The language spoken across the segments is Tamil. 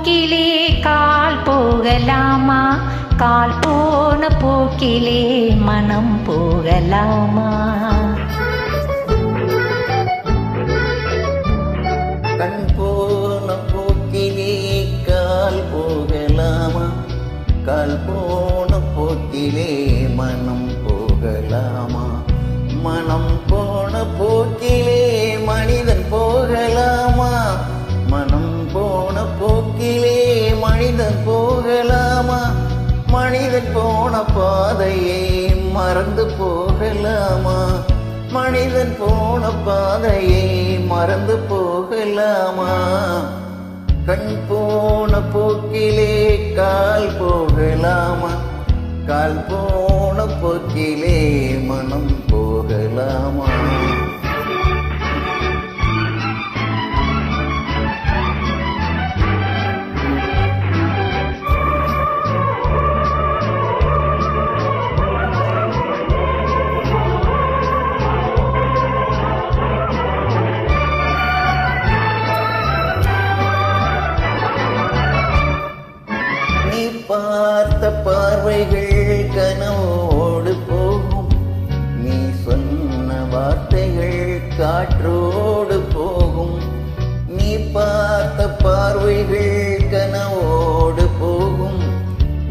போக்கிலே கால் போகலாமா? கால் போன போக்கிலே மனம் போகலாமா? கண் போன போக்கிலே கால் போகலாமா? கால் போன போக்கிலே மனம் போகலாமா? மனம் போன போக்கிலே மனிதன் போகலாமா? மனம் போன போக்கிலே மனிதன் போகலாமா? மனிதன் போன பாதையை மறந்து போகலாமா? மனிதன் போன பாதையை மறந்து போகலாமா? கண் போன போக்கிலே கால் போகலாமா? கால் போன போக்கிலே மனம் போகலாமா? நீ பார்த்த பார்வைகள் கனவோடு போகும், நீ சொன்ன வார்த்தைகள் காற்றோடு போகும். நீ பார்த்த பார்வைகள் கனவோடு போகும்,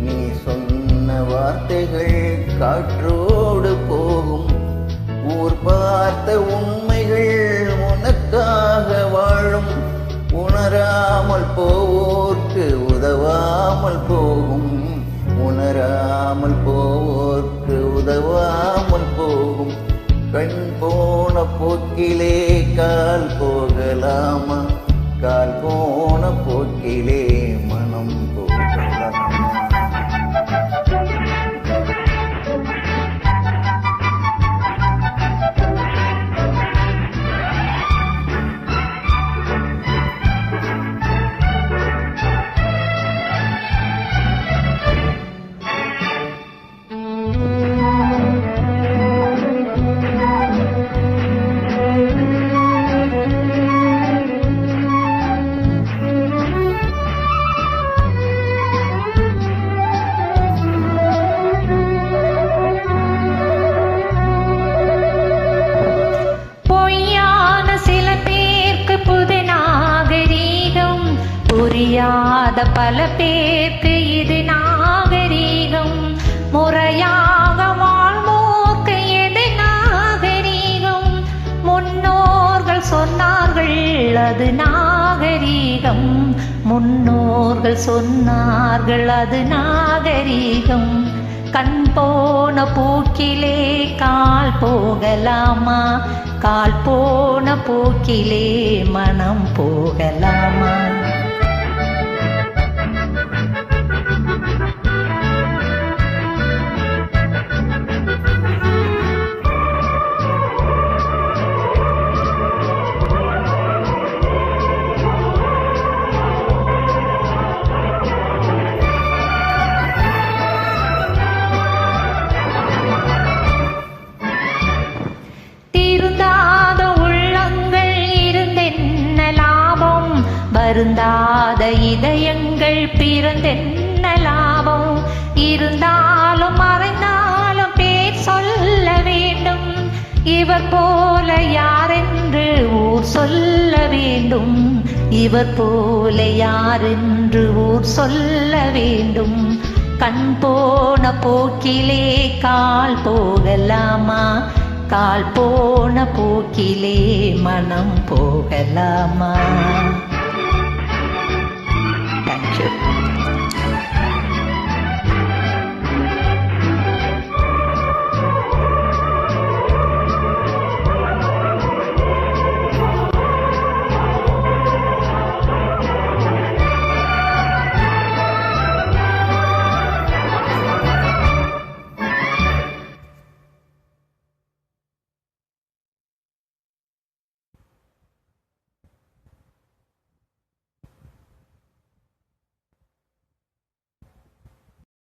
நீ சொன்ன வார்த்தைகள் காற்றோடு போகும். ஊர் பார்த்த உண்மைகள் உனக்காக வாழும், உணராமல் போவோர்க்கு உதவாமல் போகும். உணராமல் போவோர்க்கு உதவாமல் போகும். கண் போன போக்கிலே கால் போகலாமா? கால் போன போக்கிலே மனம் போகலாமா? புரியாத பல பேர்க்கு இது நாகரீகம். முறையாக வாழ்வோர்க்கு எது நாகரீகம்? முன்னோர்கள் சொன்னார்கள் அது நாகரீகம். முன்னோர்கள் சொன்னார்கள் அது நாகரீகம். கண் போன போக்கிலே கால் போகலாமா? கால் போன போக்கிலே மனம் போகலாமா? வருந்தாத இதயங்கள் பிறந்தென்ன லாபம்? இருந்தாலும் மறைந்தாலும் பேர் சொல்ல வேண்டும். இவர் போல யாரென்று ஊர் சொல்ல வேண்டும். இவர் போல யாரென்று ஊர் சொல்ல வேண்டும். கண் போன போக்கிலே கால் போகலாமா? கால் போன போக்கிலே மனம் போகலாமா? Thank you.